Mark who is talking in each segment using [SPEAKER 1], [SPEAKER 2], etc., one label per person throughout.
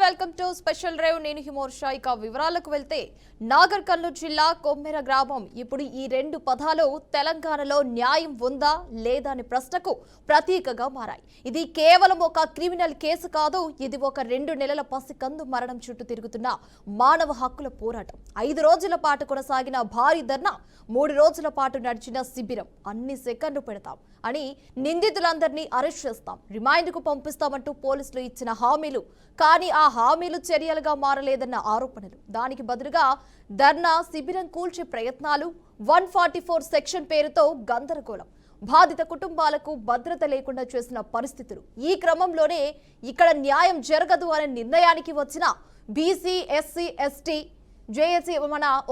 [SPEAKER 1] Welcome to special drive. నేను హిమోర్షా. ఇక వివరాలకు వెళ్తే నాగర్ కర్నూలు జిల్లా కొమ్మెర గ్రామం ఇప్పుడు ఈ రెండు పదాలు తెలంగాణలో న్యాయం ఉందా లేదా అనే ప్రశ్నకు ప్రతీకగా మారాయి. ఇది కేవలం ఒక క్రిమినల్ కేసు కాదు, ఇది ఒక 2 నెలల పసికందు మరణం చుట్టూ తిరుగుతున్న మానవ హక్కుల పోరాటం. 5 రోజుల పాటు కొనసాగిన భారీ ధర్నా, 3 రోజుల పాటు నడిచిన శిబిరం, అన్ని సెకండ్లు పెడతాం అని నిందితులందరినీ అరెస్ట్ చేస్తాం, రిమాండ్కు పంపిస్తామంటూ పోలీసులు ఇచ్చిన హామీలు, కానీ ఆ హామీలు చర్యలుగా మారలేదన్న ఆరోపణలు. దానికి బదులుగా ధర్నా శిబిరం కూల్చే ప్రయత్నాలు, 144 సెక్షన్ పేరుతో గందరగోళం, బాధిత కుటుంబాలకు భద్రత లేకుండా చేసిన పరిస్థితులు. ఈ క్రమంలోనే ఇక్కడ న్యాయం జరగదు అనే నిర్ణయానికి వచ్చిన బీసీ, ఎస్సీ, ఎస్టీ జేఏసీ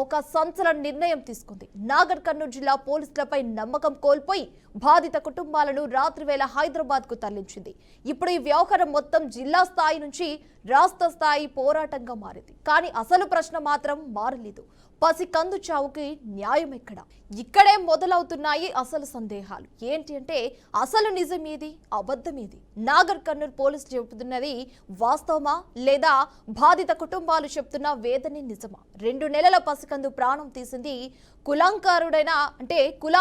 [SPEAKER 1] ఒక సంచలన నిర్ణయం తీసుకుంది. నాగర్ కర్నూలు జిల్లా పోలీసులపై నమ్మకం కోల్పోయి బాధిత కుటుంబాలను రాత్రివేళ హైదరాబాద్ కు తరలించింది. ఇప్పుడు ఈ వ్యవహారం మొత్తం జిల్లా స్థాయి నుంచి రాష్ట్ర స్థాయి పోరాటంగా మారింది. కానీ అసలు ప్రశ్న మాత్రం మారలేదు. పసికందు చావుకి న్యాయం ఎక్కడ? ఇక్కడే మొదలవుతున్నాయి అసలు సందేహాలు. ఏంటి అంటే అసలు నిజమేది, అబద్ధమేది? నాగర్ కర్నూలు పోలీసు చెబుతున్నది వాస్తవమా లేదా బాధిత కుటుంబాలు చెప్తున్న వేదనే నిజమా? 2 నెలల పసికందు ప్రాణం తీసింది కుల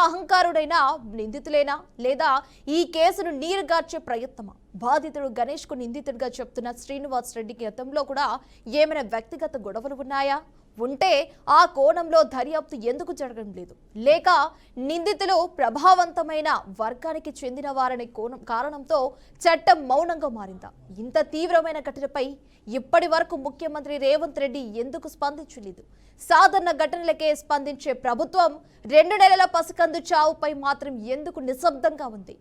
[SPEAKER 1] అహంకారుడైన నిందితులేనా లేదా ఈ కేసును నీరుగార్చే ప్రయత్నమా? బాధితుడు గణేష్ కు నిందితుడిగా చెప్తున్న శ్రీనివాస్ రెడ్డికి గతంలో కూడా ఏమైనా వ్యక్తిగత గొడవలు ఉన్నాయా? ఉంటే ఆ కోణంలో దర్యాప్తు ఎందుకు జరగడం లేదు? లేక నిందితులు ప్రభావవంతమైన వర్గానికి చెందిన వారనే కారణంతో చట్టం మౌనంగా మారిందా? ఇంత తీవ్రమైన ఘటనపై ఇప్పటి వరకు ముఖ్యమంత్రి రేవంత్ రెడ్డి ఎందుకు స్పందించలేదు? సాధారణ ఘటనలకే స్పందించే ప్రభుత్వం 2 నెలల పసికందు చావుపై మాత్రం ఎందుకు నిశ్శబ్దంగా ఉంది?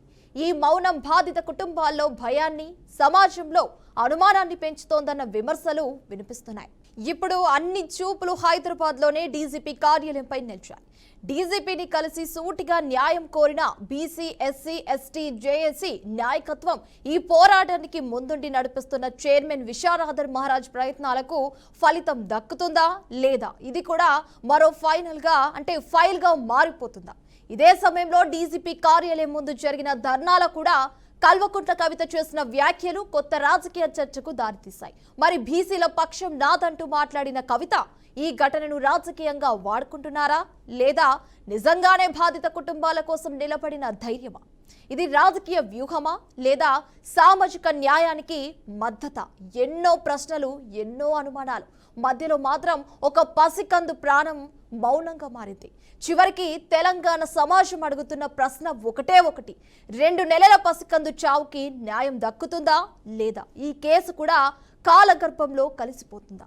[SPEAKER 1] ఈ మౌనం బాధిత కుటుంబాల్లో భయాన్ని, సమాజంలో అనుమానాన్ని పెంచుతోందన్న విమర్శలు వినిపిస్తున్నాయి. ఇప్పుడు అన్ని చూపులు హైదరాబాద్ లోనే డీజీపీ కార్యాలయంపై నిలిచాయి. డీజీపీని కలిసి సూటిగా న్యాయం కోరిన బీసీ, ఎస్సీ, ఎస్టీ, జేఏసీ నాయకత్వం ఈ పోరాటానికి ముందుండి నడిపిస్తున్న చైర్మన్ విశారదర్ మహారాజ్ ప్రయత్నాలకు ఫలితం దక్కుతుందా లేదా? ఇది కూడా మరో ఫైల్ గా మారిపోతుందా? ఇదే సమయంలో డీజీపీ కార్యాలయం ముందు జరిగిన ధర్నాల కూడా కల్వకుంట్ల కవిత చేసిన వ్యాఖ్యలు కొత్త రాజకీయ చర్చకు దారితీశాయి. మరి బీసీల పక్షం నాదంటూ మాట్లాడిన కవిత ఈ ఘటనను రాజకీయంగా వాడుకుంటున్నారా లేదా నిజంగానే బాధిత కుటుంబాల కోసం నిలబడిన ధైర్యమా? ఇది రాజకీయ వ్యూహమా లేదా సామాజిక న్యాయానికి మద్దత? ఎన్నో ప్రశ్నలు, ఎన్నో అనుమానాలు మధ్యలో మాత్రం ఒక పసికందు ప్రాణం మౌనంగా మారింది. చివరికి తెలంగాణ సమాజం అడుగుతున్న ప్రశ్న ఒకటే ఒకటి: 2 నెలల పసికందు చావుకి న్యాయం దక్కుతుందా లేదా? ఈ కేసు కూడా కాలగర్భంలో కలిసిపోతుందా?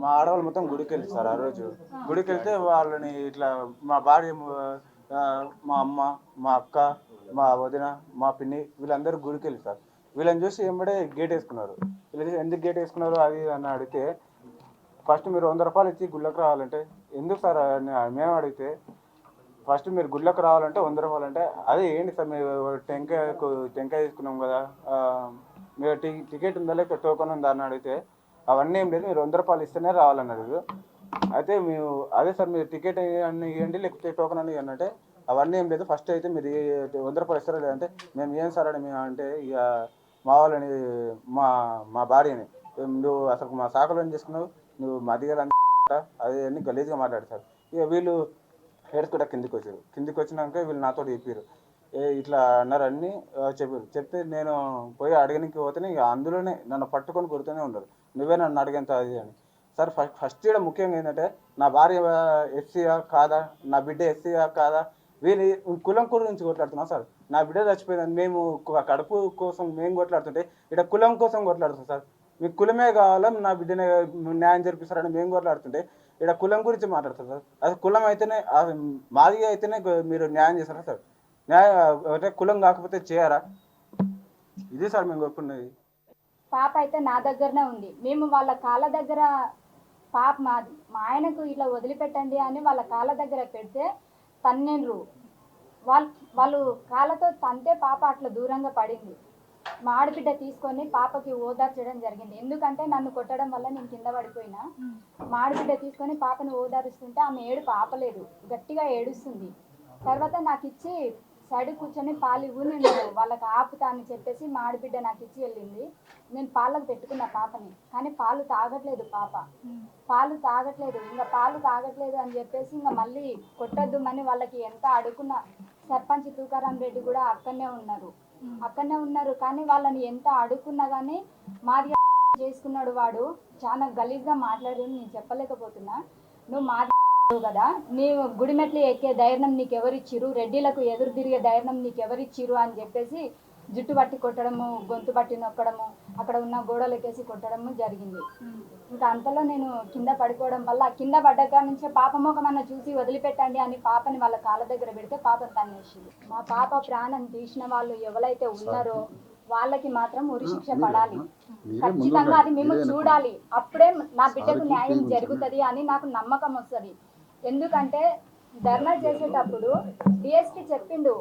[SPEAKER 2] మా ఆడవాళ్ళు మొత్తం గుడికి వెళ్తారు సార్. ఆ రోజు గుడికి వెళ్తే వాళ్ళని ఇట్లా మా భార్య, మా అమ్మ, మా అక్క, మా వదిన, మా పిన్ని వీళ్ళందరూ గుడికి వెళ్తారు. వీళ్ళని చూసి ఏమంటే గేట్ వేసుకున్నారు. వీళ్ళు ఎందుకు గేట్ వేసుకున్నారు అది అని అడిగితే, ఫస్ట్ మీరు 100 రూపాయలు ఇచ్చి గుళ్ళకి రావాలంటే, ఎందుకు సార్ మేము అడిగితే, ఫస్ట్ మీరు గుళ్ళకి రావాలంటే 100 రూపాయలు అంటే, అదే ఏంటి సార్ మీరు టెంకాయ తీసుకున్నాం కదా, మీరు టికెట్ ఉందా లేక టోకన్ ఉందా అని అడిగితే, అవన్నీ ఏం లేదు, మీరు 100 రూపాయలు ఇస్తేనే రావాలన్నారు. అయితే మేము అదే సార్ మీరు టికెట్ అన్ని ఇవ్వండి లేకపోతే టోకన్ అని అంటే, అవన్నీ ఏం లేదు, ఫస్ట్ అయితే మీరు 100 రూపాయలు ఇస్తారా లేదంటే, మేము ఏం సార్ అని మేము అంటే, ఇక మా వాళ్ళని మా భార్యని, నువ్వు అసలు మా సాకులు ఏం చేసుకున్నావు, నువ్వు మా దగ్గర అది అన్ని గలీజ్గా మాట్లాడతారు. ఇక వీళ్ళు హెడ్స్ కూడా కిందికి వచ్చినాక వీళ్ళు నాతో చెప్పారు, ఇట్లా అన్నారు అన్నీ చెప్పారు. చెప్తే నేను పోయి అడగనికి పోతేనే ఇక అందులోనే నన్ను పట్టుకొని కొడుతూనే ఉన్నారు, నువ్వే నన్ను అడిగేంత అది అని. సార్ ఫస్ట్ ఇక్కడ ముఖ్యంగా ఏంటంటే, నా భార్య ఎస్సీయా కాదా, నా బిడ్డ ఎస్సీయా కాదా, వీళ్ళు కులం గురించి కొట్లాడుతున్నాం సార్. నా బిడ్డ చచ్చిపోయిందని మేము కడుపు కోసం మేము కొట్లాడుతుంటే ఇక్కడ కులం కోసం కొట్లాడుతున్నాం సార్. మీకు కులమే కావాలా, నా బిడ్డనే న్యాయం జరిపిస్తారని మేము కొట్లాడుతుంటే ఇక్కడ కులం గురించి మాట్లాడతారు సార్. అది కులం అయితేనే, మాది అయితేనే మీరు న్యాయం చేస్తారా సార్? న్యాయం అంటే కులం కాకపోతే చేయరా? ఇది సార్ మేము కోరుకున్నది.
[SPEAKER 3] పాప అయితే నా దగ్గరనే ఉంది. మేము వాళ్ళ కాళ్ళ దగ్గర పాప మాది, మా ఆయనకు ఇట్లా వదిలిపెట్టండి అని వాళ్ళ కాళ్ళ దగ్గర పెడితే తన్నిండ్రు. వాళ్ళు కాళ్ళతో తంతే పాప అట్లా దూరంగా పడింది. మా ఆడబిడ్డ తీసుకొని పాపకి ఓదార్చడం జరిగింది. ఎందుకంటే నన్ను కొట్టడం వల్ల నేను కింద పడిపోయినా. మా ఆడబిడ్డ తీసుకొని పాపని ఓదారుస్తుంటే ఆమె ఏడుపు ఆపలేదు, గట్టిగా ఏడుస్తుంది. తర్వాత నాకు ఇచ్చి సైడ్ కూర్చొని పాలు ఇవ్వు, నేను వాళ్ళకి ఆపుతా అని చెప్పేసి మా ఆడబిడ్డ నాకు ఇచ్చి వెళ్ళింది. నేను పాలకు పెట్టుకున్న పాపని, కానీ పాలు తాగట్లేదు పాప, పాలు తాగట్లేదు. ఇంకా పాలు తాగట్లేదు అని చెప్పేసి ఇంకా మళ్ళీ కొట్టద్దు అని వాళ్ళకి ఎంత అడుగున్నా, సర్పంచ్ తూకారాం రెడ్డి కూడా అక్కడనే ఉన్నారు. కానీ వాళ్ళని ఎంత అడుక్కున్నా కానీ మాది చేసుకున్నాడు వాడు. చాలా గలీజ్గా మాట్లాడి నేను చెప్పలేకపోతున్నా. నువ్వు మాది కదా, నీవు గుడిమెట్లు ఎక్కే ధైర్యం నీకు ఎవరిచ్చిరు, రెడ్డిలకు ఎదురు తిరిగే ధైర్యం నీకు ఎవరిచ్చిరు అని చెప్పేసి జుట్టు పట్టి కొట్టడము, గొంతు పట్టి నొక్కడము, అక్కడ ఉన్న గోడలకేసి కొట్టడము జరిగింది. ఇంకా అంతలో నేను కింద పడిపోవడం వల్ల కింద పడ్డగా నుంచే పాప ముఖమన్నా చూసి వదిలిపెట్టండి అని పాపని వాళ్ళ కాళ్ళ దగ్గర పెడితే పాపను తన్నేసింది. మా పాప ప్రాణం తీసిన వాళ్ళు ఎవరైతే ఉన్నారో వాళ్ళకి మాత్రం ఉరిశిక్ష పడాలి. ఖచ్చితంగా అది మేము చూడాలి. అప్పుడే నా బిడ్డకు న్యాయం జరుగుతుంది అని నాకు నమ్మకం వస్తుంది. ఎందుకంటే ధర్నా చేసేటప్పుడు డిఎస్పీ చెప్పిండు,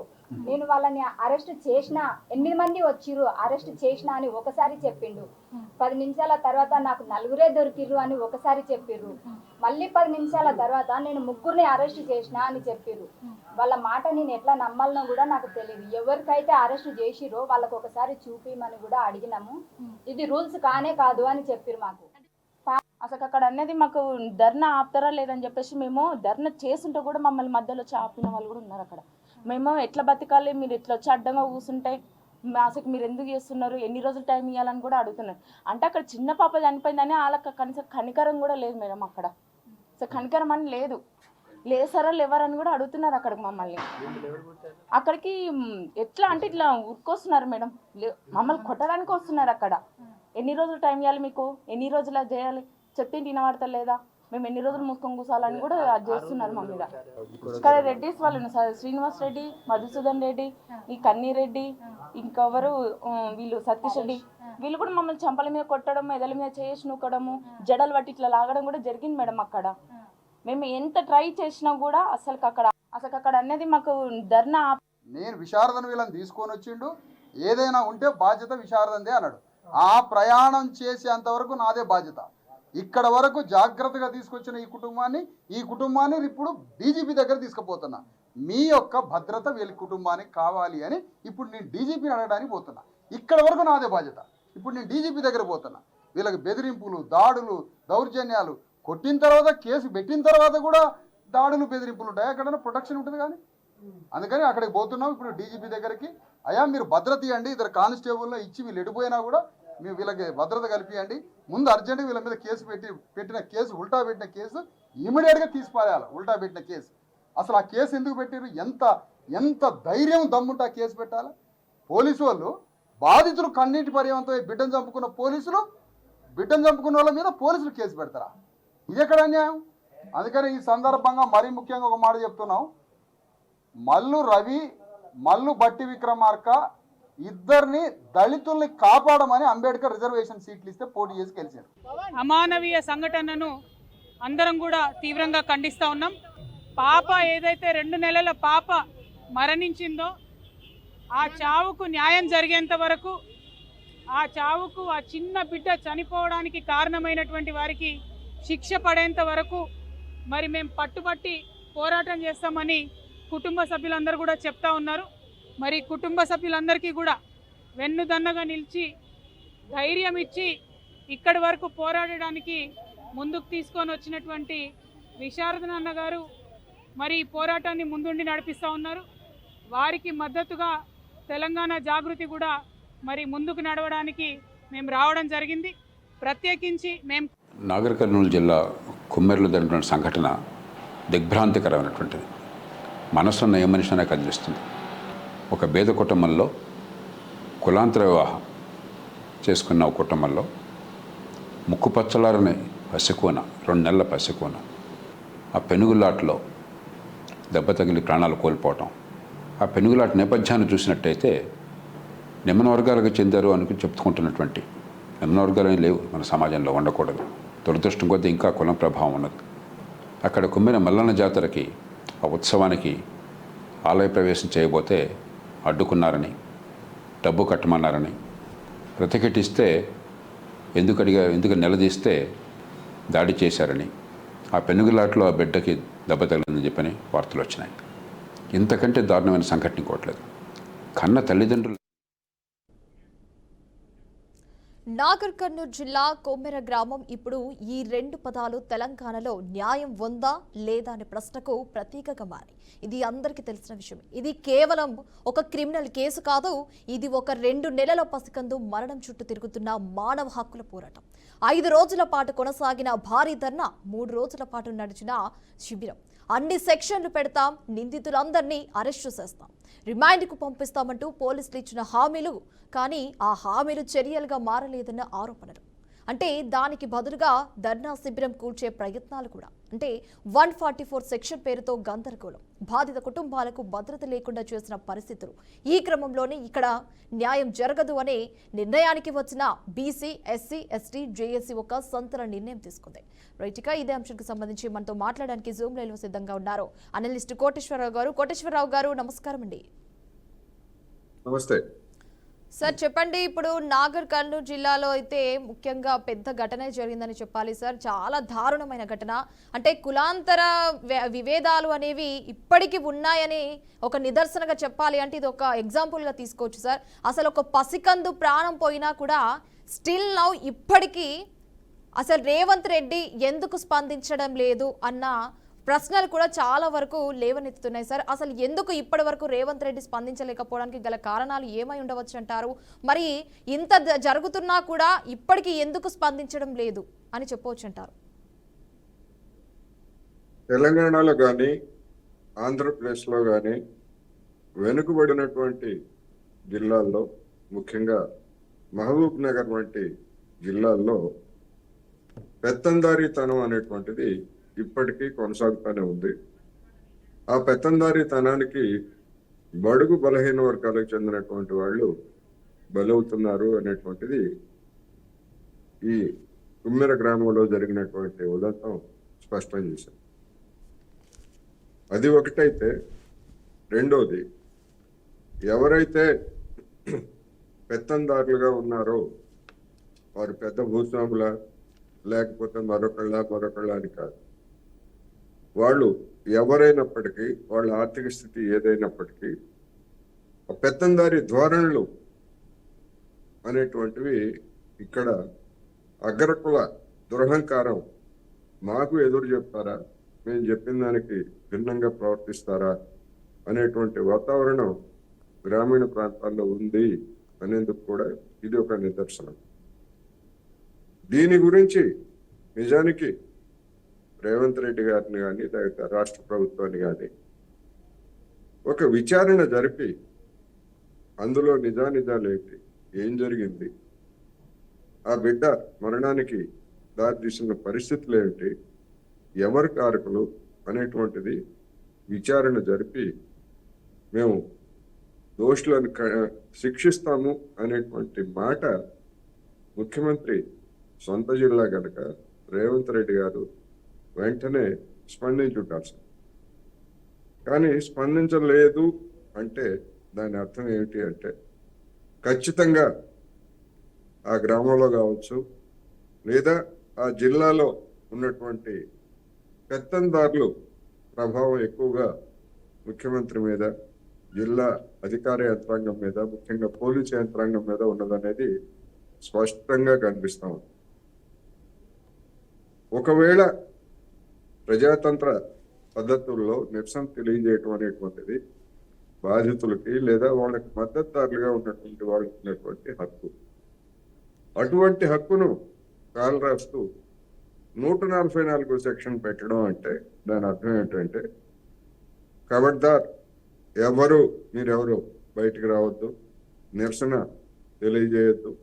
[SPEAKER 3] నేను వాళ్ళని అరెస్ట్ చేసిన, 8 మంది వచ్చిర్రు అరెస్ట్ చేసిన అని ఒకసారి చెప్పిండు. 10 నిమిషాల తర్వాత నాకు 4 దొరికిర్రు అని ఒకసారి చెప్పిర్రు. మళ్ళీ 10 నిమిషాల తర్వాత నేను 3 అరెస్ట్ చేసిన అని చెప్పిర్రు. వాళ్ళ మాట నేను ఎట్లా నమ్మాలనో కూడా నాకు తెలియదు. ఎవరికైతే అరెస్ట్ చేసిరో వాళ్ళకు ఒకసారి చూపిమని కూడా అడిగినాము. ఇది రూల్స్ కానే కాదు అని చెప్పిర్రు మాకు.
[SPEAKER 4] అసలు అక్కడ అనేది మాకు ధర్నా ఆపుతారా లేదని చెప్పేసి మేము ధర్నా చేస్తుంటే కూడా మమ్మల్ని మధ్యలో వచ్చి ఆపిన వాళ్ళు కూడా ఉన్నారు అక్కడ. మేము ఎట్లా బతకాలి, మీరు ఎట్లా వచ్చి అడ్డంగా కూర్చుంటే అసలు మీరు ఎందుకు చేస్తున్నారు, ఎన్ని రోజులు టైం ఇవ్వాలని కూడా అడుగుతున్నారు. అంటే అక్కడ చిన్న పాప చనిపోయిందని వాళ్ళకి కనీసం కనికరం కూడా లేదు మేడం. అక్కడ అసలు కనికరం అని లేదు, లేసారా లేవరని కూడా అడుగుతున్నారు అక్కడికి మమ్మల్ని. అక్కడికి ఎట్లా అంటే ఇట్లా ఉరుకొస్తున్నారు మేడం, మమ్మల్ని కొట్టడానికి వస్తున్నారు. అక్కడ ఎన్ని రోజులు టైం ఇవ్వాలి, మీకు ఎన్ని రోజులు చేయాలి, చెప్తే వినబడతలేదా, మేము ఎన్ని రోజులు మూసుకొని కూర్చోాలని కూడా అది చేస్తున్నారు మా మీద. ఇక్కడ రెడ్డిస్ వాళ్ళు శ్రీనివాస్ రెడ్డి, మధుసూదన్ రెడ్డి, ఈ కన్నీ రెడ్డి, ఇంకెవరు వీళ్ళు సతీష్ రెడ్డి, వీళ్ళు కూడా మమ్మల్ని చంపల మీద కొట్టడం, ఎదల మీద చేసి నూకడము, జడలు పట్టి ఇట్లా లాగడం కూడా జరిగింది మేడం. అక్కడ మేము ఎంత ట్రై చేసినా కూడా అసలు అక్కడ అనేది మాకు ధర్నా.
[SPEAKER 5] నేను విశారదను వీళ్ళని తీసుకొని వచ్చిండు, ఏదైనా ఉంటే బాధ్యత విశారదందే అన్నాడు. ఆ ప్రయాణం చేసేంతవరకు నాదే బాధ్యత. ఇక్కడ వరకు జాగ్రత్తగా తీసుకొచ్చిన ఈ కుటుంబాన్ని ఇప్పుడు డీజీపీ దగ్గర తీసుకుపోతున్నా. మీ యొక్క భద్రత వీళ్ళ కుటుంబానికి కావాలి అని ఇప్పుడు నేను డీజీపీని అడగడానికి పోతున్నా. ఇక్కడ వరకు నాదే బాధ్యత. ఇప్పుడు నేను డీజీపీ దగ్గర పోతున్నా. వీళ్ళకి బెదిరింపులు, దాడులు, దౌర్జన్యాలు, కొట్టిన తర్వాత కేసు పెట్టిన తర్వాత కూడా దాడులు, బెదిరింపులు ఉంటాయి. ఎక్కడైనా ప్రొటెక్షన్ ఉంటుంది కానీ, అందుకని అక్కడికి పోతున్నాం. ఇప్పుడు డీజీపీ దగ్గరికి, అయ్యా మీరు భద్రత ఇవ్వండి, ఇద్దరు కానిస్టేబుల్లో ఇచ్చి వీళ్ళు ఎడిపోయినా కూడా మేము వీళ్ళకి భద్రత కల్పియండి, ముందు అర్జెంటుగా వీళ్ళ మీద కేసు పెట్టిన కేసు, ఉల్టా పెట్టిన కేసు ఇమీడియట్గా తీసిపారేయాలి. ఉల్టా పెట్టిన కేసు అసలు ఆ కేసు ఎందుకు పెట్టారు, ఎంత ధైర్యం దమ్ముంటే ఆ కేసు పెట్టాలి. పోలీసు వాళ్ళు బాధితులు కన్నీటి పర్యంతో బిడ్డను చంపుకున్న వాళ్ళ మీద పోలీసులు కేసు పెడతారా? ఇది ఎక్కడ అన్యాయం? అందుకని ఈ సందర్భంగా మరీ ముఖ్యంగా ఒక మాట చెప్తున్నాం. మల్లు రవి, మల్లు బట్టి విక్రమార్క ఇద్దరిని దళితుల్ని కాపాడమని అంబేద్కర్ రిజర్వేషన్ సీట్లు ఇస్తే పోటీ చేసి గెలిచారు.
[SPEAKER 6] అమానవీయ సంఘటనను అందరం కూడా తీవ్రంగా ఖండిస్తూ ఉన్నాం. పాప ఏదైతే 2 నెలల పాప మరణించిందో ఆ చావుకు న్యాయం జరిగేంత వరకు, ఆ చావుకు, ఆ చిన్న బిడ్డ చనిపోవడానికి కారణమైనటువంటి వారికి శిక్ష పడేంత వరకు మరి మేము పట్టుబట్టి పోరాటం చేస్తామని కుటుంబ సభ్యులందరూ కూడా చెప్తా ఉన్నారు. మరి కుటుంబ సభ్యులందరికీ కూడా వెన్నుదన్నగా నిలిచి ధైర్యం ఇచ్చి ఇక్కడి వరకు పోరాడడానికి ముందుకు తీసుకొని వచ్చినటువంటి విశారదన్ అన్న గారు మరి ఈ పోరాటాన్ని ముందుండి నడిపిస్తూ ఉన్నారు. వారికి మద్దతుగా తెలంగాణ జాగృతి కూడా మరి ముందుకు నడవడానికి మేము రావడం జరిగింది. ప్రత్యేకించి మేము
[SPEAKER 7] నాగర్ కర్నూలు జిల్లా కుమ్మెర్లో జరిగిన సంఘటన దిగ్భ్రాంతికరమైనటువంటిది. మనసున్న ఏ మనిషినే కదిలిస్తుంది. ఒక పేద కుటుంబంలో కులాంతర వివాహం చేసుకున్న ఒక కుటుంబంలో ముక్కుపచ్చలారని పసికూన, 2 నెలల పసికూన, ఆ పెనుగులాటలో దెబ్బ తగిలి ప్రాణాలు కోల్పోవటం. ఆ పెనుగులాట నేపథ్యాన్ని చూసినట్టయితే నిమ్న వర్గాలకు చెందారు అని చెప్పుకుంటున్నటువంటి నిమ్న వర్గాలు లేవు మన సమాజంలో, ఉండకూడదు. దురదృష్టం కొద్దీ ఇంకా కులం ప్రభావం ఉన్నది. అక్కడ కుమ్మిన మల్లన్న జాతరకి, ఆ ఉత్సవానికి ఆలయ ప్రవేశం చేయబోతే అడ్డుకున్నారని, డబ్బు కట్టమన్నారని, ప్రతిఘటిస్తే ఎందుకు నిలదీస్తే దాడి చేశారని, ఆ పెనుగులాట్లో ఆ బిడ్డకి దెబ్బ తగిలిందని చెప్పని వార్తలు వచ్చినాయి. ఇంతకంటే దారుణమైన సంఘటన ఇంకోట్లేదు. కన్న తల్లిదండ్రులు.
[SPEAKER 1] నాగర్ కర్నూలు జిల్లా కొమ్మెర గ్రామం ఇప్పుడు ఈ 2 పదాలు తెలంగాణలో న్యాయం ఉందా లేదా అనే ప్రశ్నకు ప్రతీకగా మారి. ఇది అందరికీ తెలిసిన విషయం. ఇది కేవలం ఒక క్రిమినల్ కేసు కాదు. ఇది ఒక 2 నెలల పసికందు మరణం చుట్టూ తిరుగుతున్న మానవ హక్కుల పోరాటం. 5 రోజుల పాటు కొనసాగిన భారీ ధర్నా, 3 రోజుల పాటు నడిచిన శిబిరం. అన్ని సెక్షన్లు పెడతాం, నిందితులందరినీ అరెస్టు చేస్తాం, రిమాండ్కు పంపిస్తామంటూ పోలీసులు ఇచ్చిన హామీలు, కానీ ఆ హామీలు చర్యలుగా మారలేదన్న ఆరోపణలు. అంటే దానికి బదులుగా ధర్నా శిబిరం కూల్చే ప్రయత్నాలు కూడా. అంటే 144 సెక్షన్ పేరుతో గందరగోళం, బాధిత కుటుంబాలకు భద్రత లేకుండా చేసిన పరిస్థితులు. ఈ క్రమంలోనే ఇక్కడ న్యాయం జరగదు అనే నిర్ణయానికి వచ్చిన బీసీ, ఎస్సీ, ఎస్టీ, జేఏసీ ఒక సంచలన నిర్ణయం తీసుకుంది. రైట్, ఇక ఇదే అంశానికి సంబంధించి మనతో మాట్లాడడానికి జూమ్ లైవ్లో సిద్ధంగా ఉన్నారు అనలిస్ట్ కోటేశ్వరరావు గారు. కోటేశ్వరరావు గారు, నమస్కారం అండి.
[SPEAKER 8] నమస్తే
[SPEAKER 1] సార్, చెప్పండి. ఇప్పుడు నాగర్ కర్నూలు జిల్లాలో అయితే ముఖ్యంగా పెద్ద ఘటనే జరిగిందని చెప్పాలి సార్. చాలా దారుణమైన ఘటన. అంటే కులాంతర విభేదాలు అనేవి ఇప్పటికీ ఉన్నాయని ఒక నిదర్శనగా చెప్పాలి అంటే ఇది ఒక ఎగ్జాంపుల్గా తీసుకోవచ్చు సార్. అసలు ఒక పసికందు ప్రాణం పోయినా కూడా స్టిల్ నౌ ఇప్పటికీ అసలు రేవంత్ రెడ్డి ఎందుకు స్పందించడం లేదు అన్న ప్రశ్నలు కూడా చాలా వరకు లేవనెత్తుతున్నాయి సార్. అసలు ఎందుకు ఇప్పటి వరకు రేవంత్ రెడ్డి స్పందించలేకపోవడానికి గల కారణాలు ఏమై ఉండవచ్చు అంటారు? మరి ఇంత జరుగుతున్నా కూడా ఇప్పటికీ ఎందుకు స్పందించడం లేదు అని చెప్పవచ్చు అంటారు?
[SPEAKER 8] తెలంగాణలో కానీ ఆంధ్రప్రదేశ్లో కానీ వెనుకబడినటువంటి జిల్లాల్లో, ముఖ్యంగా మహబూబ్ నగర్ వంటి జిల్లాల్లో పెత్తందారీతనం అనేటువంటిది ఇప్పటికీ కొనసాగుతూనే ఉంది. ఆ పెత్తందారీతనానికి బడుగు బలహీన వర్గాలకు చెందినటువంటి వాళ్ళు బలవుతున్నారు అనేటువంటిది ఈ కుమ్మెర గ్రామంలో జరిగినటువంటి ఉదంతం స్పష్టం చేశారు. అది ఒకటైతే, రెండోది, ఎవరైతే పెత్తందారులుగా ఉన్నారో వారు పెద్ద భూస్వాముల లేకపోతే మరొకళ్ళ అని కాదు. వాళ్ళు ఎవరైనప్పటికీ, వాళ్ళ ఆర్థిక స్థితి ఏదైనప్పటికీ, పెత్తందారి ధోరణులు అనేటువంటివి ఇక్కడ అగ్రకుల దురహంకారం, మాకు ఎదురు చెప్తారా, మేము చెప్పిన దానికి భిన్నంగా ప్రవర్తిస్తారా అనేటువంటి వాతావరణం గ్రామీణ ప్రాంతాల్లో ఉంది అనేందుకు కూడా ఇది ఒక నిదర్శనం. దీని గురించి నిజానికి రేవంత్ రెడ్డి గారిని కానీ లేదా రాష్ట్ర ప్రభుత్వాన్ని కానీ ఒక విచారణ జరిపి అందులో నిజానిజాలు ఏంటి, ఏం జరిగింది, ఆ బిడ్డ మరణానికి దారితీసిన పరిస్థితులు ఏమిటి, ఎవరు కారకులు అనేటువంటిది విచారణ జరిపి మేము దోషులను శిక్షిస్తాము అనేటువంటి మాట ముఖ్యమంత్రి సొంత జిల్లా కనుక రేవంత్ రెడ్డి గారు వెంటనే స్పందించుంటారు సార్. కానీ స్పందించలేదు అంటే దాని అర్థం ఏమిటి అంటే, ఖచ్చితంగా ఆ గ్రామంలో కావచ్చు లేదా ఆ జిల్లాలో ఉన్నటువంటి పెత్తందారులు ప్రభావం ఎక్కువగా ముఖ్యమంత్రి మీద, జిల్లా అధికార యంత్రాంగం మీద, ముఖ్యంగా పోలీసు యంత్రాంగం మీద ఉన్నదనేది స్పష్టంగా కనిపిస్తాం. ఒకవేళ ప్రజాతంత్ర పద్ధతుల్లో నిరసన తెలియజేయటం అనేటువంటిది బాధితులకి లేదా వాళ్ళకి మద్దతుదారులుగా ఉన్నటువంటి వాళ్ళకి ఉన్నటువంటి హక్కు. అటువంటి హక్కును కాలరాస్తూ 144 సెక్షన్ పెట్టడం అంటే దాని అర్థం ఏంటంటే, ఖబర్దార్, మీరెవరు బయటికి రావద్దు, నిరసన తెలియజేయద్దు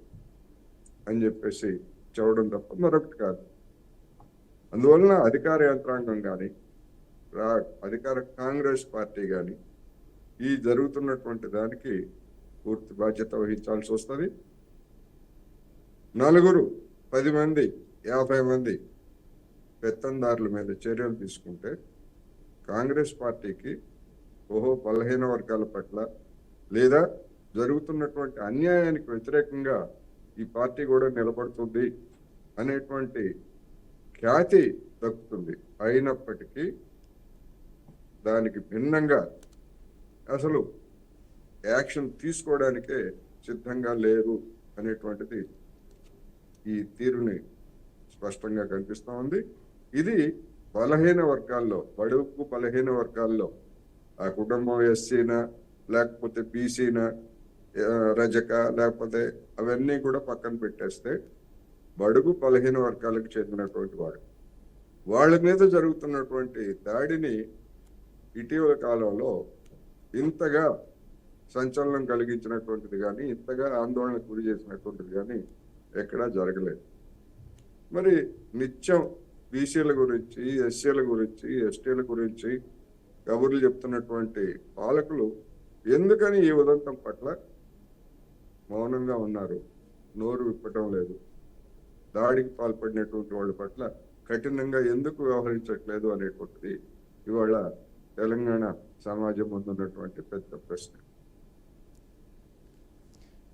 [SPEAKER 8] అని చెప్పేసి చెప్పడం తప్ప మరొకటి కాదు. అందువలన అధికార యంత్రాంగం కానీ అధికార కాంగ్రెస్ పార్టీ కానీ ఈ జరుగుతున్నటువంటి దానికి పూర్తి బాధ్యత వహించాల్సి వస్తుంది. 4, 10 మంది, 50 మంది పెత్తందారుల మీద చర్యలు తీసుకుంటే కాంగ్రెస్ పార్టీకి ఓహో బలహీన వర్గాల పట్ల లేదా జరుగుతున్నటువంటి అన్యాయానికి వ్యతిరేకంగా ఈ పార్టీ కూడా నిలబడుతుంది అనేటువంటి ఖ్యాతి దక్కుతుంది. అయినప్పటికీ దానికి భిన్నంగా అసలు యాక్షన్ తీసుకోవడానికే సిద్ధంగా లేరు అనేటువంటిది ఈ తీరుని స్పష్టంగా కనిపిస్తూ ఉంది. ఇది బలహీన వర్గాల్లో, బడుగు బలహీన వర్గాల్లో, ఆ కుటుంబం ఎస్సీనా లేకపోతే బీసీనా రజక లేకపోతే అవన్నీ కూడా పక్కన పెట్టేస్తే బడుగు బలహీన వర్గాలకు చెందినటువంటి వాడు, వాళ్ళ మీద జరుగుతున్నటువంటి దాడిని ఇటీవల కాలంలో ఇంతగా సంచలనం కలిగించినటువంటిది కానీ, ఇంతగా ఆందోళనకు గురి చేసినటువంటిది కానీ ఎక్కడా జరగలేదు. మరి నిత్యం బీసీల గురించి, ఎస్సీల గురించి, ఎస్టీల గురించి కబుర్లు చెప్తున్నటువంటి పాలకులు ఎందుకని ఈ ఉదంతం పట్ల మౌనంగా ఉన్నారు, నోరు విప్పటం లేదు? దాడికి పాల్పడినటువంటి వాళ్ళ పట్ల కఠినంగా ఎందుకు వ్యవహరించట్లేదు అనేటువంటిది ఇవాళ తెలంగాణ సమాజం ముందున్నటువంటి పెద్ద ప్రశ్న.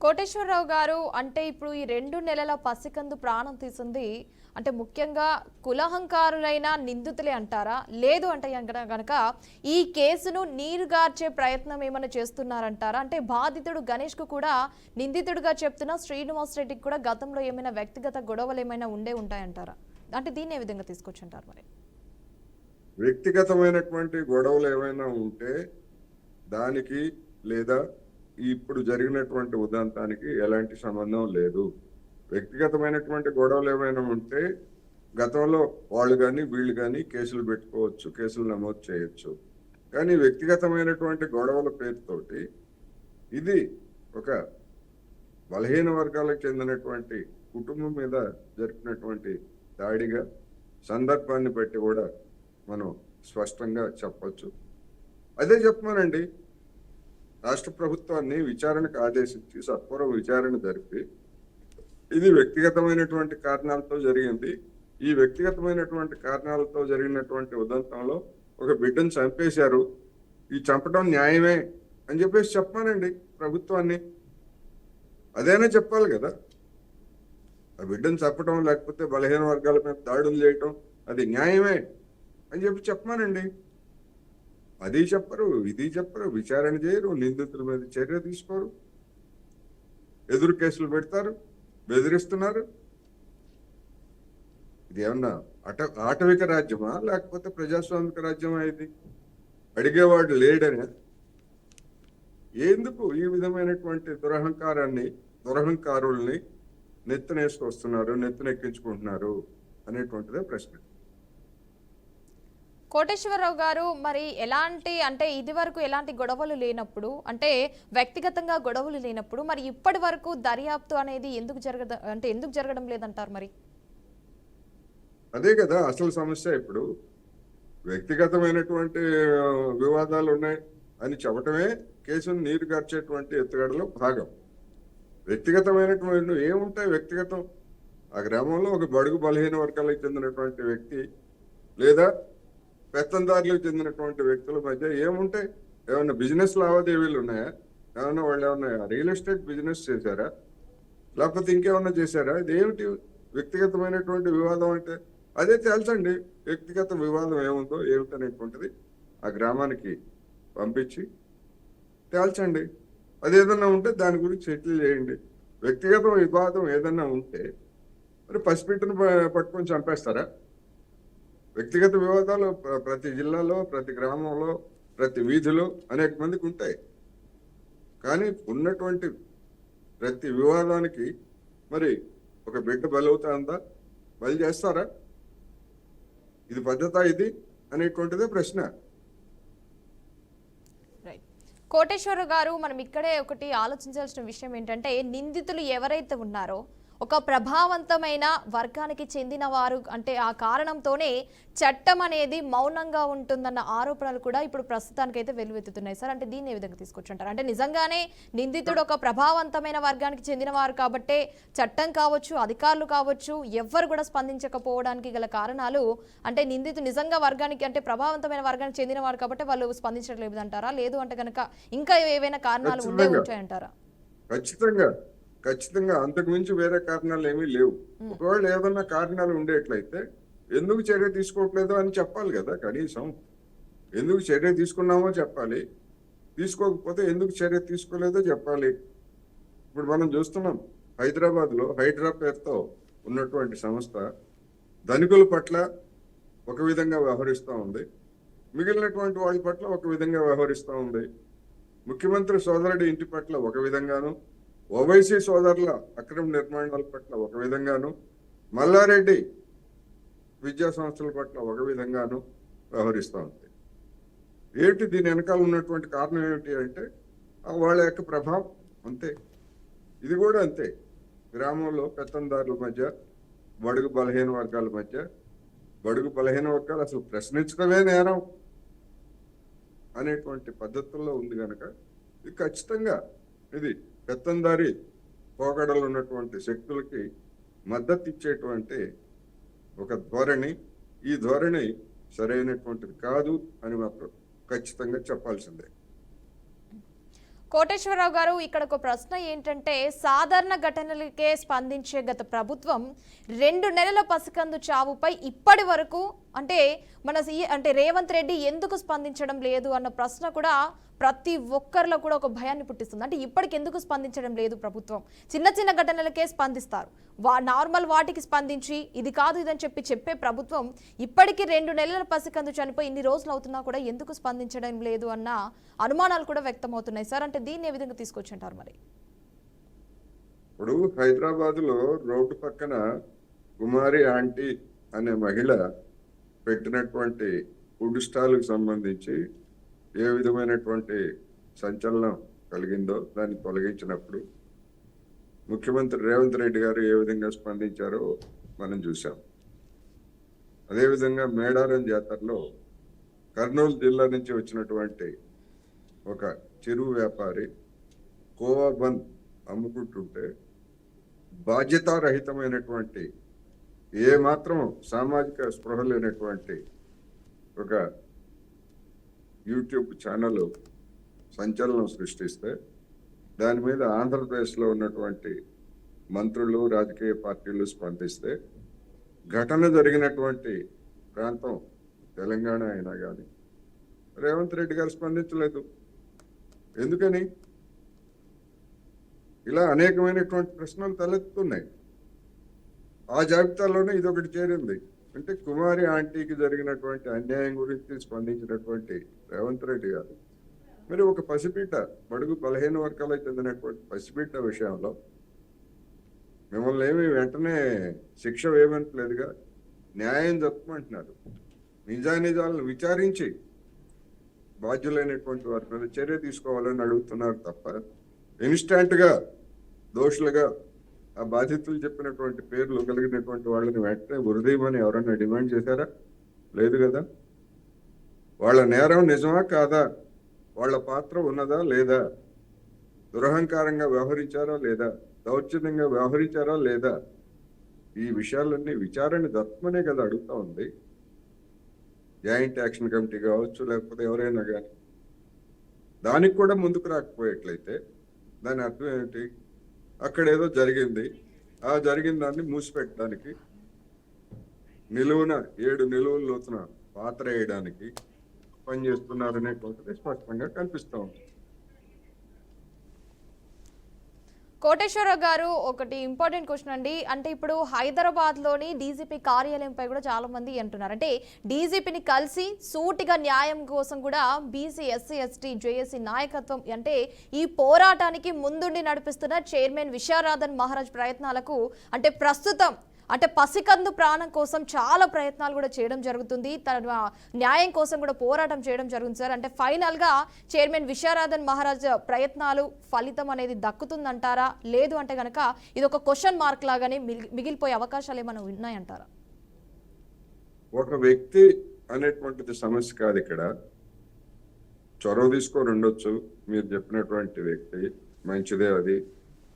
[SPEAKER 1] కోటేశ్వరరావు గారు, అంటే ఇప్పుడు ఈ 2 నెలల పసికందు ప్రాణం తీసింది అంటే ముఖ్యంగా కులహంకారులైన నిందితులే అంటారా? లేదు అంటే గనక ఈ కేసును నీరుగార్చే ప్రయత్నం ఏమైనా చేస్తున్నారంటారా? అంటే బాధితుడు గణేష్ కు కూడా నిందితుడిగా చెప్తున్న శ్రీనివాస్ రెడ్డికి కూడా గతంలో ఏమైనా వ్యక్తిగత గొడవలు ఏమైనా ఉంటాయంటారా? అంటే దీన్ని ఏ విధంగా తీసుకొచ్చుంటారు? మరి
[SPEAKER 8] వ్యక్తిగతమైనటువంటి గొడవలు ఏమైనా ఉంటే దానికి లేదా ఇప్పుడు జరిగినటువంటి ఉదంతానికి ఎలాంటి సంబంధం లేదు. వ్యక్తిగతమైనటువంటి గొడవలు ఏమైనా ఉంటే గతంలో వాళ్ళు కానీ వీళ్ళు కానీ కేసులు పెట్టుకోవచ్చు, కేసులు నమోదు చేయొచ్చు. కానీ వ్యక్తిగతమైనటువంటి గొడవల పేరుతోటి ఇది ఒక బలహీన వర్గాలకు చెందినటువంటి కుటుంబం మీద జరిపినటువంటి దాడిగా సందర్భాన్ని బట్టి కూడా మనం స్పష్టంగా చెప్పచ్చు. అదే చెప్పమానండి, రాష్ట్ర ప్రభుత్వాన్ని విచారణకు ఆదేశించి సత్వర విచారణ జరిపి ఇది వ్యక్తిగతమైనటువంటి కారణాలతో జరిగింది, ఈ వ్యక్తిగతమైనటువంటి కారణాలతో జరిగినటువంటి ఉదంతంలో ఒక బిడ్డను చంపేశారు, ఈ చంపడం న్యాయమే అని చెప్పేసి చెప్పానండి ప్రభుత్వాన్ని. అదైనా చెప్పాలి కదా. ఆ బిడ్డను చంపడం లేకపోతే బలహీన వర్గాల మీద దాడులు చేయటం అది న్యాయమే అని చెప్పి చెప్పమానండి. అది చెప్పరు, ఇది చెప్పరు, విచారణ చేయరు, నిందితుల మీద చర్య తీసుకోరు, ఎదురు కేసులు పెడతారు, బెదిరిస్తున్నారు. ఇది ఏమన్నా ఆటవిక రాజ్యమా లేకపోతే ప్రజాస్వామిక రాజ్యమా? ఇది అడిగేవాడు లేడనే ఎందుకు ఈ విధమైనటువంటి దురహంకారుల్ని నెత్తనేసుకొస్తున్నారు, నెత్తనెక్కించుకుంటున్నారు అనేటువంటిదే ప్రశ్న.
[SPEAKER 1] కోటేశ్వరరావు గారు, మరి ఎలాంటి అంటే ఇది వరకు ఎలాంటి గొడవలు లేనప్పుడు, అంటే వ్యక్తిగతంగా గొడవలు లేనప్పుడు మరి ఇప్పటి వరకు దర్యాప్తు అనేది ఎందుకు జరగడం లేదంటారు? మరి
[SPEAKER 8] అదే కదా అసలు సమస్య. ఇప్పుడు వ్యక్తిగతమైనటువంటి వివాదాలు ఉన్నాయి అని చెప్పటమే కేసును నీరు గార్చేటువంటి ఎత్తుగడలో భాగం. వ్యక్తిగతమైనటువంటి ఏముంటాయి? వ్యక్తిగతం ఆ గ్రామంలో ఒక బడుగు బలహీన వర్గాలకు చెందినటువంటి వ్యక్తి లేదా పెత్తందారులకు చెందినటువంటి వ్యక్తుల మధ్య ఏముంటాయి? ఏమన్నా బిజినెస్ లావాదేవీలు ఉన్నాయా? ఏమన్నా వాళ్ళు ఏమన్నా రియల్ ఎస్టేట్ బిజినెస్ చేశారా? లేకపోతే ఇంకేమన్నా చేశారా? ఇదేమిటి వ్యక్తిగతమైనటువంటి వివాదం అంటే? అదే తేల్చండి, వ్యక్తిగత వివాదం ఏముందో ఏమిటనేటువంటిది ఆ గ్రామానికి పంపించి తేల్చండి. అది ఏదన్నా ఉంటే దాని గురించి సెటిల్ చేయండి. వ్యక్తిగత వివాదం ఏదన్నా ఉంటే మరి పసిపిట్టను పట్టుకొని చంపేస్తారా? వ్యక్తిగత వివాదాలు ప్రతి జిల్లాలో, ప్రతి గ్రామంలో, ప్రతి వీధిలో అనేక మందికి ఉంటాయి. కానీ ఉన్నటువంటి ప్రతి వివాదానికి మరి ఒక బిడ్డ బలవుతుందా? బలి చేస్తారా? ఇది పద్ధత ఇది అనేటువంటిదే ప్రశ్న.
[SPEAKER 1] కోటేశ్వర గారు, మనం ఇక్కడే ఒకటి ఆలోచించాల్సిన విషయం ఏంటంటే నిందితులు ఎవరైతే ఉన్నారో ఒక ప్రభావవంతమైన వర్గానికి చెందిన వారు అంటే ఆ కారణంతోనే చట్టం అనేది మౌనంగా ఉంటుందన్న ఆరోపణలు కూడా ఇప్పుడు ప్రస్తుతానికైతే వెల్లువెత్తుతున్నాయి సార్. అంటే దీన్ని ఏ విధంగా తీసుకొచ్చుంటారు? అంటే నిజంగానే నిందితుడు ఒక ప్రభావవంతమైన వర్గానికి చెందిన వారు కాబట్టే చట్టం కావచ్చు, అధికారులు కావచ్చు, ఎవ్వరు కూడా స్పందించకపోవడానికి గల కారణాలు అంటే నిందితుడు నిజంగా వర్గానికి అంటే ప్రభావవంతమైన వర్గానికి చెందిన వారు కాబట్టి వాళ్ళు స్పందించట్లేదు అంటారా? లేదు అంటే కనుక ఇంకా ఏవైనా కారణాలు ఉండే ఉంటాయంటారా?
[SPEAKER 8] ఖచ్చితంగా అంతకు మించి వేరే కారణాలు ఏమీ లేవు. ఒకవేళ ఏదన్నా కారణాలు ఉండేట్లయితే ఎందుకు చర్య తీసుకోవట్లేదు అని చెప్పాలి కదా. కనీసం ఎందుకు చర్య తీసుకున్నామో చెప్పాలి, తీసుకోకపోతే ఎందుకు చర్య తీసుకోలేదో చెప్పాలి. ఇప్పుడు మనం చూస్తున్నాం హైదరాబాద్లో హైడ్రా పేరుతో ఉన్నటువంటి సంస్థ ధనికుల పట్ల ఒక విధంగా వ్యవహరిస్తూ ఉంది, మిగిలినటువంటి వాళ్ళ పట్ల ఒక విధంగా వ్యవహరిస్తూ ఉంది. ముఖ్యమంత్రి సోదరుడి ఇంటి పట్ల ఒక విధంగాను, ఓవైసీ సోదరుల అక్రమ నిర్మాణాల పట్ల ఒక విధంగాను, మల్లారెడ్డి విద్యా సంస్థల పట్ల ఒక విధంగాను వ్యవహరిస్తూ ఉంది. ఏమిటి దీని వెనకాల ఉన్నటువంటి కారణం ఏమిటి అంటే వాళ్ళ యొక్క ప్రభావం. అంతే. ఇది కూడా అంతే. గ్రామంలో పెత్తందారుల మధ్య, బడుగు బలహీన వర్గాల మధ్య, బడుగు బలహీన వర్గాలు అసలు ప్రశ్నించడమే నేరం అనేటువంటి పద్ధతుల్లో ఉంది కనుక ఇది ఖచ్చితంగా ఇది పెత్తందారి పోకడలు ఉన్నటువంటి శక్తులకి మద్దతు ఇచ్చేటువంటి ఒక ధోరణి. ఈ ధోరణి సరైనటువంటిది కాదు అని మాత్రం ఖచ్చితంగా చెప్పాల్సిందే.
[SPEAKER 1] కోటేశ్వరరావు గారు, ఇక్కడ ఒక ప్రశ్న ఏంటంటే సాధారణ ఘటనలకే స్పందించే గత ప్రభుత్వం 2 నెలల పసికందు చావుపై ఇప్పటి వరకు అంటే అంటే రేవంత్ రెడ్డి ఎందుకు స్పందించడం లేదు అన్న ప్రశ్న కూడా ప్రతి ఒక్కరిలో కూడా ఒక భయాన్ని పుట్టిస్తుంది. అంటే ఇప్పటికి ఎందుకు స్పందించడం లేదు ప్రభుత్వం? చిన్న చిన్న ఘటనలకే స్పందిస్తారు, నార్మల్ వాటికి స్పందించి ఇది కాదు ఇదని చెప్పే ప్రభుత్వం ఇప్పటికీ 2 నెలల పసికందు చనిపోయి ఇన్ని రోజులు అవుతున్నా కూడా ఎందుకు స్పందించడం లేదు అన్న అనుమానాలు కూడా వ్యక్తమవుతున్నాయి సార్. అంటే దీన్ని ఏ విధంగా తీసుకొచ్చింటారు మరి?
[SPEAKER 8] ఇప్పుడు హైదరాబాద్లో రోడ్డు పక్కన కుమారి ఆంటీ అనే మహిళ పెట్టినటువంటి ఫుడ్ స్టాల్కి సంబంధించి ఏ విధమైనటువంటి సంచలనం కలిగిందో దాన్ని తొలగించినప్పుడు ముఖ్యమంత్రి రేవంత్ రెడ్డి గారు ఏ విధంగా స్పందించారో మనం చూసాం. అదేవిధంగా మేడారం జాతరలో కర్నూలు జిల్లా నుంచి వచ్చినటువంటి ఒక చిరు వ్యాపారి కోవా బంద్ అమ్ముకుంటుంటే బాధ్యతారహితమైనటువంటి ఏ మాత్రం సామాజిక స్పృహ లేనటువంటి ఒక యూట్యూబ్ ఛానల్ సంచలనం సృష్టిస్తే దాని మీద ఆంధ్రప్రదేశ్లో ఉన్నటువంటి మంత్రులు, రాజకీయ పార్టీలు స్పందిస్తే ఘటన జరిగినటువంటి ప్రాంతం తెలంగాణ అయినా కానీ రేవంత్ రెడ్డి గారు స్పందించలేదు. ఎందుకని? ఇలా అనేకమైనటువంటి ప్రశ్నలు తలెత్తుతున్నాయి. ఆ జాబితాలోనే ఇదొకటి చేరింది. అంటే కుమారి ఆంటీకి జరిగినటువంటి అన్యాయం గురించి స్పందించినటువంటి రేవంత్ రెడ్డి గారు మరి ఒక పసిబిడ్డ, బడుగు బలహీన వర్గాలకు చెందినటువంటి పసిబిడ్డ విషయంలో మిమ్మల్ని ఏమి వెంటనే శిక్ష వేయమంటలేదుగా, న్యాయం జరపమంటున్నారు. నిజానిజాలను విచారించి బాధ్యులైనటువంటి వారి మీద చర్య తీసుకోవాలని అడుగుతున్నారు తప్ప ఇన్స్టాంట్గా దోషులుగా ఆ బాధితులు చెప్పినటువంటి పేర్లు కలిగినటువంటి వాళ్ళని వెంటనే ఉరిదీయమని ఎవరన్నా డిమాండ్ చేశారా? లేదు కదా. వాళ్ళ నేరం నిజమా కాదా, వాళ్ళ పాత్ర ఉన్నదా లేదా, దురహంకారంగా వ్యవహరించారా లేదా, దౌర్జన్యంగా వ్యవహరించారా లేదా, ఈ విషయాలన్నీ విచారణ జరపమనే కదా అడుగుతా ఉంది. జాయింట్ యాక్షన్ కమిటీ కావచ్చు, లేకపోతే ఎవరైనా కానీ దానికి కూడా ముందుకు రాకపోయేట్లయితే దాని అర్థం ఏమిటి? అక్కడ ఏదో జరిగింది, ఆ జరిగిన దాన్ని మూసిపెట్టడానికి నిలువున 7 నిలువుల లోతున పాత్ర వేయడానికి పనిచేస్తున్నారనేటువంటిది స్పష్టంగా కనిపిస్తూ ఉంది.
[SPEAKER 1] కోటేశ్వరరావు గారు, ఒకటి ఇంపార్టెంట్ క్వశ్చన్ అండి. అంటే ఇప్పుడు హైదరాబాద్లోని డీజీపీ కార్యాలయంపై కూడా చాలా మంది అంటున్నారు, అంటే డీజీపీని కలిసి సూటిగా న్యాయం కోసం కూడా బీసీ, ఎస్సీ, ఎస్టీ, జేఏసీ నాయకత్వం అంటే ఈ పోరాటానికి ముందుండి నడిపిస్తున్న చైర్మన్ విశారదన్ మహారాజ్ ప్రయత్నాలకు అంటే ప్రస్తుతం అంటే పసికందు ప్రాణం కోసం చాలా ప్రయత్నాలు కూడా చేయడం జరుగుతుంది, తన న్యాయం కోసం కూడా పోరాటం చేయడం జరుగుతుంది సార్. అంటే ఫైనల్గా చైర్మన్ విశారదన్ మహారాజ్ ప్రయత్నాలు ఫలితం అనేది దక్కుతుందంటారా, లేదు అంటే కనుక ఇది ఒక క్వశ్చన్ మార్క్ లాగానే మిగిలిపోయే అవకాశాలు ఏమైనా ఉన్నాయంటారా?
[SPEAKER 8] ఒక వ్యక్తి అనేటువంటిది సమస్య కాదు ఇక్కడ. చొరవ తీసుకొని ఉండొచ్చు, మీరు చెప్పినటువంటి వ్యక్తి మంచిదే, అది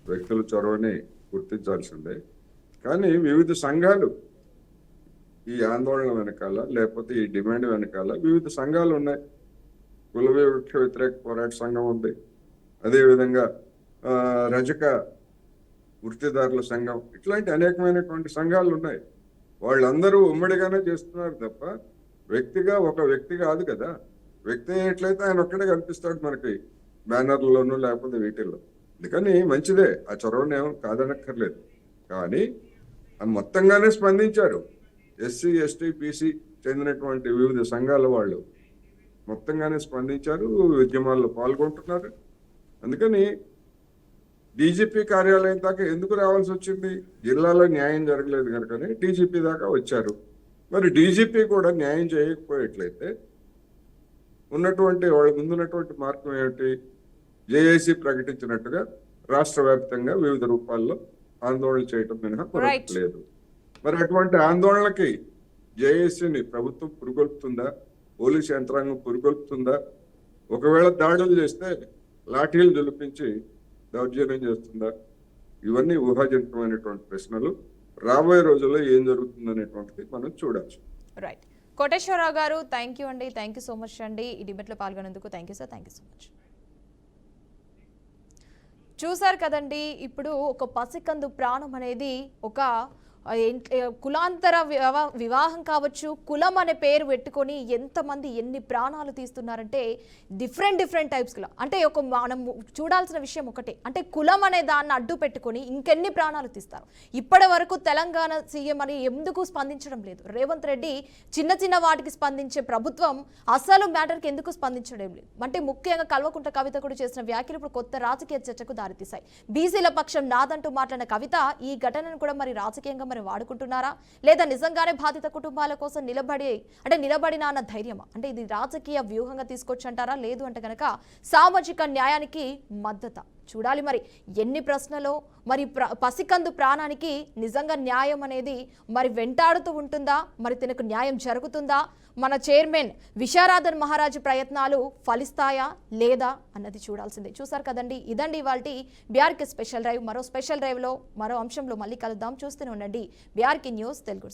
[SPEAKER 8] వ్యక్తుల చొరవని గుర్తించాల్సిందే. కానీ వివిధ సంఘాలు ఈ ఆందోళన వెనకాల లేకపోతే ఈ డిమాండ్ వెనకాల వివిధ సంఘాలు ఉన్నాయి. కుల వివక్ష వ్యతిరేక పోరాట సంఘం ఉంది, అదేవిధంగా రజక వృత్తిదారుల సంఘం, ఇట్లాంటి అనేకమైనటువంటి సంఘాలు ఉన్నాయి. వాళ్ళందరూ ఉమ్మడిగానే చేస్తున్నారు తప్ప ఒక వ్యక్తి కాదు కదా. వ్యక్తి ఎట్లయితే ఆయన ఒక్కడే కనిపిస్తాడు మనకి బ్యానర్లలోనూ లేకపోతే వీటిల్లో. అందుకని మంచిదే, ఆ చొరవని ఏమో కాదనక్కర్లేదు. కానీ మొత్తంగానే స్పందించారు. ఎస్సీ ఎస్టీ బీసీ చెందినటువంటి వివిధ సంఘాల వాళ్ళు మొత్తంగానే స్పందించారు, ఉద్యమాల్లో పాల్గొంటున్నారు. అందుకని డీజీపీ కార్యాలయం దాకా ఎందుకు రావాల్సి వచ్చింది? జిల్లాలో న్యాయం జరగలేదు కనుకనే డీజీపీ దాకా వచ్చారు. మరి డీజీపీ కూడా న్యాయం చేయకపోయేట్లయితే వాళ్ళ ముందున్నటువంటి మార్గం ఏమిటి? జేఏసీ ప్రకటించినట్టుగా రాష్ట్ర వ్యాప్తంగా వివిధ రూపాల్లో ఆందోళన చేయటం మినహా లేదు. మరి అటువంటి ఆందోళనకి జేఏసీని ప్రభుత్వం పురుగొల్పుతుందా? పోలీసు యంత్రాంగం పురుగొల్పుతుందా? ఒకవేళ దాడులు చేస్తే లాఠీలు దులిపించి దౌర్జన్యం చేస్తుందా? ఇవన్నీ ఊహాజనితమైనటువంటి ప్రశ్నలు. రాబోయే రోజుల్లో ఏం జరుగుతుందనేటువంటిది మనం చూడాలి.
[SPEAKER 1] రైట్, కోటేశ్వరరావు గారు, థ్యాంక్ యూ అండి, థ్యాంక్ యూ సో మచ్ అండి ఈ డిబేట్లో పాల్గొనేందుకు. Thank you sir, thank you so much. చూసారు కదండి, ఇప్పుడు ఒక పసికందు ప్రాణం అనేది ఒక కులాంతర వివాహం కావచ్చు, కులం అనే పేరు పెట్టుకొని ఎంతమంది ఎన్ని ప్రాణాలు తీస్తున్నారంటే డిఫరెంట్ టైప్స్లో. అంటే ఒక మనం చూడాల్సిన విషయం ఒకటే, అంటే కులం అనే దాన్ని అడ్డు పెట్టుకొని ఇంకెన్ని ప్రాణాలు తీస్తారు. ఇప్పటి వరకు తెలంగాణ సీఎం అని ఎందుకు స్పందించడం లేదు? రేవంత్ రెడ్డి చిన్న వాటికి స్పందించే ప్రభుత్వం అసలు మ్యాటర్కి ఎందుకు స్పందించడం లేదు? అంటే ముఖ్యంగా కల్వకుంట్ల కవిత కూడా చేసిన వ్యాఖ్యలు ఇప్పుడు కొత్త రాజకీయ చర్చకు దారితీశాయి. బీసీల పక్షం నాదంటూ మాట్లాడిన కవిత ఈ ఘటనను కూడా మరి రాజకీయంగా వాడుకుంటున్నారా, లేదా నిజంగానే బాధిత కుటుంబాల కోసం నిలబడిన అన్న ధైర్యమా? అంటే ఇది రాజకీయ వ్యూహంగా తీసుకొచ్చంటారా, లేదు అంటే కనుక సామాజిక న్యాయానికి మద్దతు చూడాలి. మరి ఎన్ని ప్రశ్నలో మరి పసికందు ప్రాణానికి నిజంగా న్యాయం అనేది మరి వెంటాడుతూ ఉంటుందా, మరి తనకు న్యాయం జరుగుతుందా, మన చైర్మన్ విశారదన్ మహారాజ్ ప్రయత్నాలు ఫలిస్తాయా లేదా అన్నది చూడాల్సిందే. చూసారు కదండి, ఇదండి ఇవాల్టి బీఆర్కే స్పెషల్ డ్రైవ్. మరో స్పెషల్ డ్రైవ్లో మరో అంశంలో మళ్ళీ కలుద్దాం. చూస్తూనే ఉండండి బీఆర్కే న్యూస్ తెలుగు.